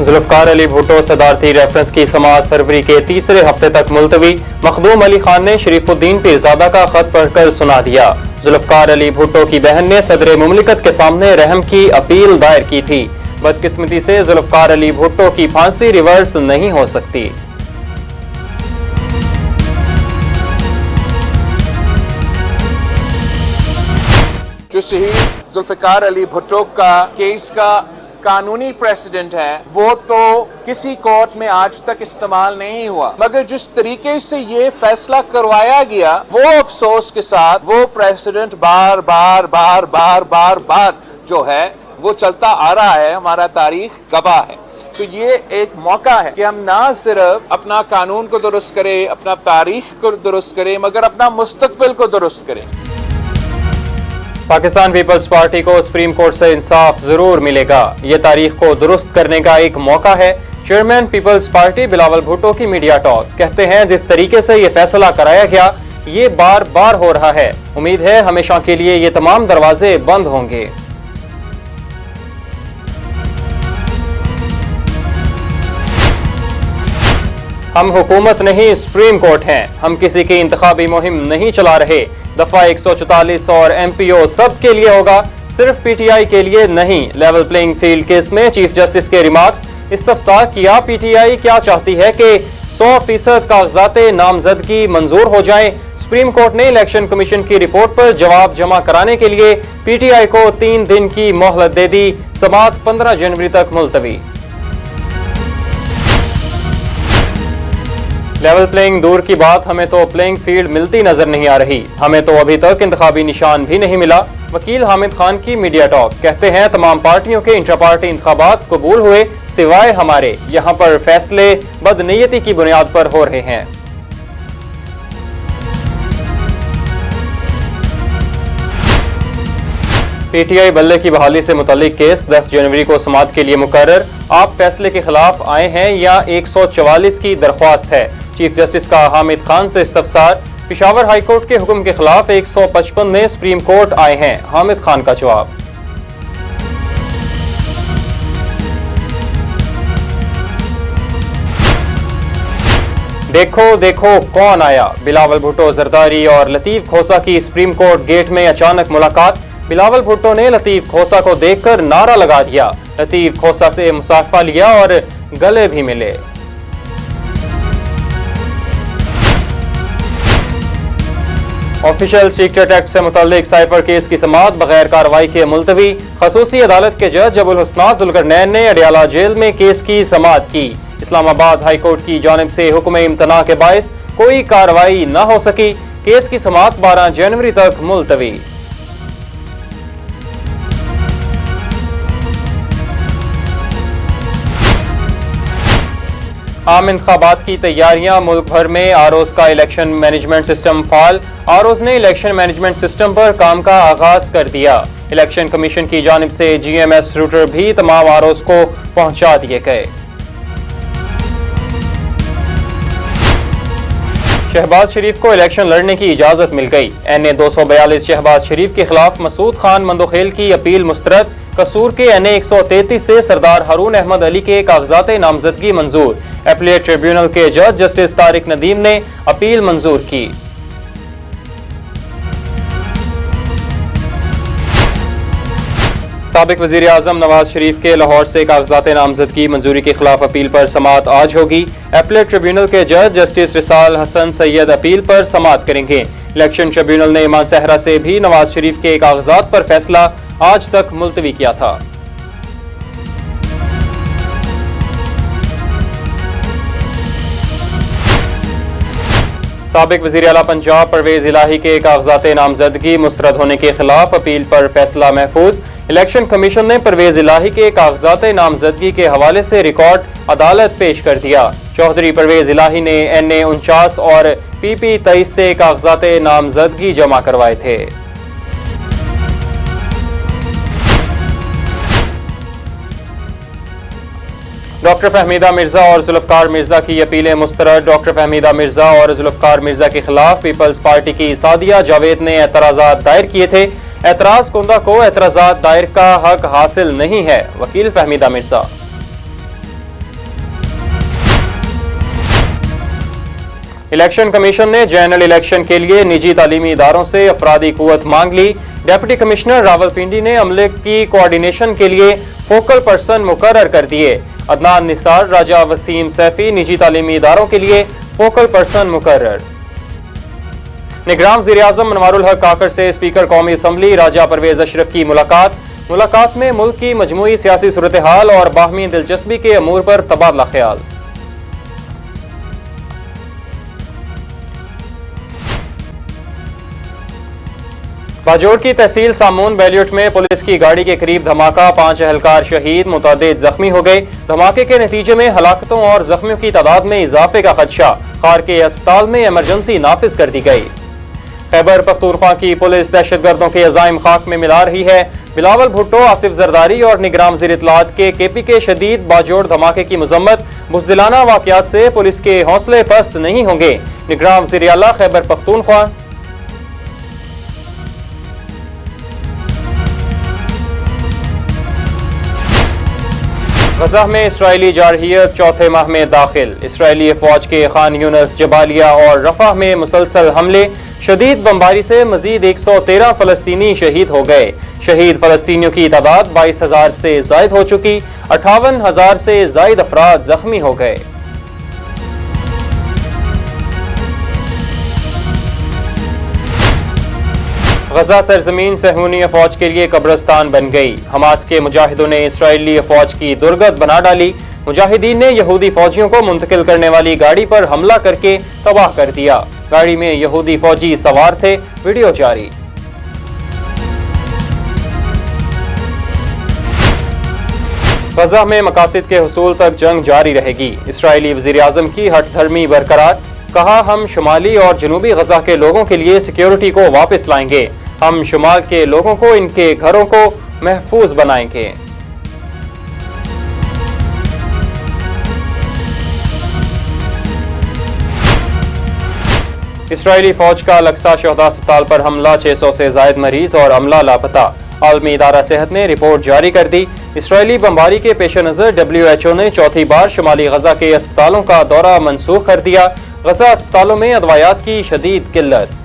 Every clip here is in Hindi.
जुल्फकार अली भुट्टो सदारती रेफरेंस की समाअत फरवरी के तीसरे हफ्ते तक मुलतवी। मखदूम अली खान ने शरीफुद्दीन पीरजादा का खत पढ़कर सुना दिया। जुल्फकार अली भुट्टो की बहन ने सदर मुमलिकत के सामने रहम की अपील दायर की थी। बदकिस्मती से जुल्फकार अली भुट्टो की फांसी रिवर्स नहीं हो सकती। जो शहीद जुल्फकार अली भुट्टो का केस का कानूनी प्रेसिडेंट है वो तो किसी कोर्ट में आज तक इस्तेमाल नहीं हुआ, मगर जिस तरीके से ये फैसला करवाया गया वो अफसोस के साथ वो प्रेसिडेंट बार बार बार बार बार बार जो है वो चलता आ रहा है। हमारा तारीख गवाह है। तो ये एक मौका है कि हम ना सिर्फ अपना कानून को दुरुस्त करें, अपना तारीख को दुरुस्त करें, मगर अपना मुस्तकबिल को दुरुस्त करें। पाकिस्तान पीपल्स पार्टी को सुप्रीम कोर्ट से इंसाफ जरूर मिलेगा। ये तारीख को दुरुस्त करने का एक मौका है। चेयरमैन पीपल्स पार्टी बिलावल भुट्टो की मीडिया टॉक। कहते हैं जिस तरीके से ये फैसला कराया गया ये बार बार हो रहा है। उम्मीद है हमेशा के लिए ये तमाम दरवाजे बंद होंगे। हम हुकूमत नहीं सुप्रीम कोर्ट हैं। हम किसी की इंतखाबी मुहिम नहीं चला रहे। दफा 144 और MPO सब के लिए होगा, सिर्फ PTI के लिए नहीं। लेवल प्लेइंग फील्ड केस में चीफ जस्टिस के रिमार्क्स। इस्तफ्सार किया PTI क्या चाहती है कि 100% कागजाते नामजदगी मंजूर हो जाएं। सुप्रीम कोर्ट ने इलेक्शन कमीशन की रिपोर्ट पर जवाब जमा कराने के लिए PTI को 3 दिन की मोहलत दे दी। समाअत 15 जनवरी तक मुलतवी। लेवल प्लेइंग दूर की बात, हमें तो प्लेइंग फील्ड मिलती नजर नहीं आ रही। हमें तो अभी तक इंतखाबी निशान भी नहीं मिला। वकील हामिद खान की मीडिया टॉक। कहते हैं तमाम पार्टियों के इंट्रा पार्टी इंतखाबात कबूल हुए सिवाय हमारे। यहाँ पर फैसले बदनीयती की बुनियाद पर हो रहे हैं। PTI बल्ले की बहाली से मुतल्लिक केस 10 जनवरी को समाअत के लिए मुकर्रर। आप फैसले के खिलाफ आए हैं या 144 की दरख्वास्त है। चीफ जस्टिस का हामिद खान से इस्तफसार। पेशावर हाई कोर्ट के हुक्म के खिलाफ 155 में सुप्रीम कोर्ट आए हैं। हामिद खान का जवाब। देखो देखो कौन आया। बिलावल भुट्टो जरदारी और लतीफ खोसा की सुप्रीम कोर्ट गेट में अचानक मुलाकात। बिलावल भुट्टो ने लतीफ खोसा को देखकर नारा लगा दिया। लतीफ खोसा से मुसाफा लिया और गले भी मिले। ऑफिशियल सीक्रेट एक्ट से मुतल्लिक साइफर केस की समाअत बगैर कार्रवाई के मुलतवी। खसूसी अदालत के जज अबुल हुस्नात जुल्करनैन ने अडियाला जेल में केस की समाअत की। इस्लामाबाद हाई कोर्ट की जानिब से हुक्म इम्तना के बायस कोई कार्रवाई न हो सकी। केस की समाअत 12 जनवरी तक मुलतवी। आम इंतखाबात की तैयारियां मुल्क भर में। आरओज का इलेक्शन मैनेजमेंट सिस्टम फाल। आरओज ने इलेक्शन मैनेजमेंट सिस्टम पर काम का आगाज कर दिया। इलेक्शन कमीशन की जानिब से GMS रूटर भी तमाम आरओज को पहुंचा दिए गए। शहबाज शरीफ को इलेक्शन लड़ने की इजाजत मिल गई। NA 242 शहबाज शरीफ के खिलाफ मसूद खान मंदोखेल की अपील मुस्तरद। कसूर के NA 133 से सरदार हारून अहमद अली के कागजाते नामजदगी मंजूर। एपीलेट ट्रिब्यूनल के जज जस्टिस तारिक नदीम ने अपील मंजूर की। साबिक वजीर आजम नवाज शरीफ के लाहौर से कागजाते नामजदगी मंजूरी के खिलाफ अपील पर समाअत आज होगी। एपीलेट ट्रिब्यूनल के जज जस्टिस रिसाल हसन सैयद अपील पर समाअत करेंगे। इलेक्शन ट्रिब्यूनल ने ईमान सहरा से भी नवाज शरीफ के कागजात पर फैसला आज तक मुलतवी किया था। साबिक वज़ीर आला पंजाब परवेज इलाही के कागजाते नामजदगी मुस्तरद होने के खिलाफ अपील पर फैसला महफूज। इलेक्शन कमीशन ने परवेज इलाही के कागजाते नामजदगी के हवाले से रिकॉर्ड अदालत पेश कर दिया। चौधरी परवेज इलाही ने NA 49 और PP 23 से कागजाते नामजदगी जमा करवाए थे। डॉक्टर फहमीदा मिर्जा और जुल्फकार मिर्जा की अपीलें मुस्तरद। डॉक्टर फहमीदा मिर्जा और जुल्फकार मिर्जा के खिलाफ पीपल्स पार्टी की सादिया जावेद ने एतराज़ात दायर किए थे। एतराज कुंदा को एतराज़ात दायर का हक हासिल नहीं है। वकील फहमीदा मिर्जा। इलेक्शन कमीशन ने जनरल इलेक्शन के लिए निजी तालीमी इदारों से अफरादी कुव्वत मांग ली। डिप्टी कमिश्नर रावलपिंडी ने अमले की कोऑर्डिनेशन के लिए फोकल पर्सन मुकर्रर कर दिए। अदनान निसार, राजा वसीम सैफी निजी तालीमी इदारों के लिए फोकल पर्सन मुकर्रर। निगरान वज़ीर-ए-आज़म मनवारुल हक काकड़ से स्पीकर कौमी असम्बली राजा परवेज अशरफ की मुलाकात में मुल्क की मजमूई सियासी सूरत हाल और बाहमी दिलचस्पी के अमूर पर तबादला ख्याल। बाजोड़ की तहसील सामून बैल्यूट में पुलिस की गाड़ी के करीब धमाका, 5 अहलकार शहीद, मुतादिद जख्मी हो गए। धमाके के नतीजे में हलाकतों और जख्मियों की तादाद में इजाफे का खदशा। खार के अस्पताल में इमरजेंसी नाफिज कर दी गई। खैबर पख्तूनख्वा की पुलिस दहशतगर्दों के अज़ाइम खाक में मिला रही है। बिलावल भुट्टो, आसिफ जरदारी और निगरान वज़ीर इत्तलात के केपी के शदीद बाजोड़ धमाके की मजम्मत। बुज़दिलाना वाक़यात से पुलिस के हौसले पस्त नहीं होंगे। निगरान वज़ीर आला खैबर पख्तूनख्वा। गजा में इसराइली जारहियत चौथे माह में दाखिल। इसराइली फौज के खान यूनस, जबालिया और रफा में मुसलसल हमले, शदीद बमबारी से मजीद 113 फलस्तीनी शहीद हो गए। शहीद फलस्तीनियों की तादाद 22,000 से जायद हो चुकी। 58,000 से जायद अफराद जख्मी हो गए। गजा सरजमीन सहूनी फौज के लिए कब्रिस्तान बन गई। हमास के मुजाहिदों ने इसराइली फौज की दुर्गत बना डाली। मुजाहिदीन ने यहूदी फौजियों को मुंतकिल करने वाली गाड़ी पर हमला करके तबाह कर दिया। गाड़ी में यहूदी फौजी सवार थे। वीडियो जारी। गजा में मकासद के हुसूल तक जंग जारी रहेगी। इसराइली वज़ीर-ए-आज़म की हठधर्मी बरकरार। कहा, हम शुमाली और जनूबी गजा के लोगों के लिए सिक्योरिटी को वापस लाएंगे। हम शुमाल के लोगों को इनके घरों को महफूज बनाएंगे। इसराइली फौज का लक्सा शहदा अस्पताल पर हमला, 600 से जायद मरीज और अमला लापता। आलमी इदारा सेहत ने रिपोर्ट जारी कर दी। इसराइली बमबारी के पेश नजर WHO ने चौथी बार शुमाली गजा के अस्पतालों का दौरा मनसूख कर दिया। गजा अस्पतालों में अदवायात की शदीद किल्लत।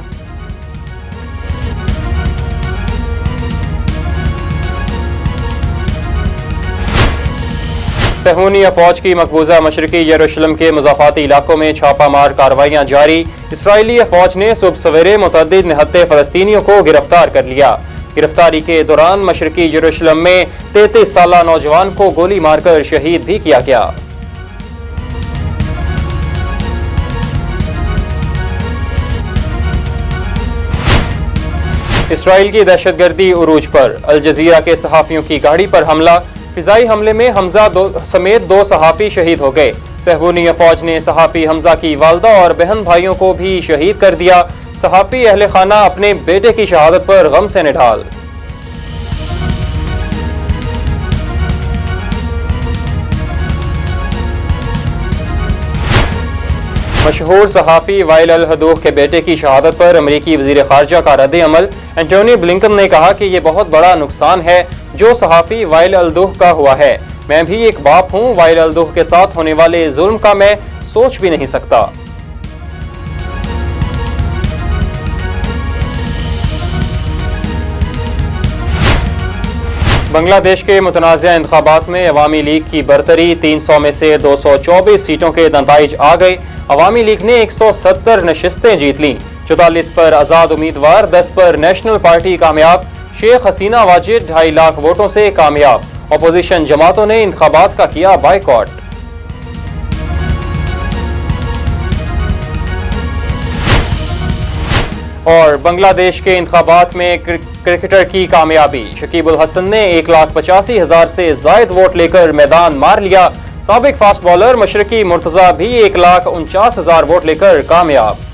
सहूनी फौज की मकबूजा मशरकी यरूशलेम के मुज़ाफ़ाती इलाकों में छापामार कार्रवाइयां जारी। इसराइली फौज ने सुबह सवेरे मुतअद्दिद निहत्ते फ़लस्तीनियों को गिरफ्तार कर लिया। गिरफ्तारी के दौरान मशरकी यरूशलेम में 33 साला नौजवान को गोली मारकर शहीद भी किया गया। इसराइल की दहशतगर्दी उरूज पर। अल जज़ीरा के सहाफ़ियों की गाड़ी पर हमला। फिजाई हमले में हमजा समेत 2 सहाफ़ी शहीद हो गए। सहूनी फौज ने सहाफ़ी हमजा की वालदा और बहन भाइयों को भी शहीद कर दिया। सहाफ़ी अहले खाना अपने बेटे की शहादत पर गम से निढाल। मशहूर सहाफ़ी वाइल अल हदूह के बेटे की शहादत पर अमरीकी वज़ीर ख़ारजा का रद्द अमल। एंटोनी ब्लिंकन ने कहा कि यह बहुत बड़ा नुकसान है जो सहाफ़ी वाइल अल हदूह का हुआ है। मैं भी एक बाप हूँ। वाइल अल हदूह के साथ होने वाले जुल्म का मैं सोच भी नहीं सकता। बांग्लादेश के मुतनाज़ा इंतखाबात में अवामी लीग की बरतरी। 300 में से 224 सीटों के नताइज आ गए। अवामी लीग ने 170 नशिस्तें जीत लीं। 44 पर आज़ाद उम्मीदवार, 10 पर नेशनल पार्टी कामयाब। शेख हसीना वाजिद 2.5 लाख वोटों से कामयाब। अपोजिशन जमातों ने इंतखाबात का किया बायकॉट। और बांग्लादेश के इंतखाबात में क्रिकेटर की कामयाबी। शकीब उल हसन ने 1,85,000 से जायद वोट लेकर मैदान मार लिया। साबिक फास्ट बॉलर मशरकी मुर्तजा भी 1,49,000 वोट लेकर कामयाब।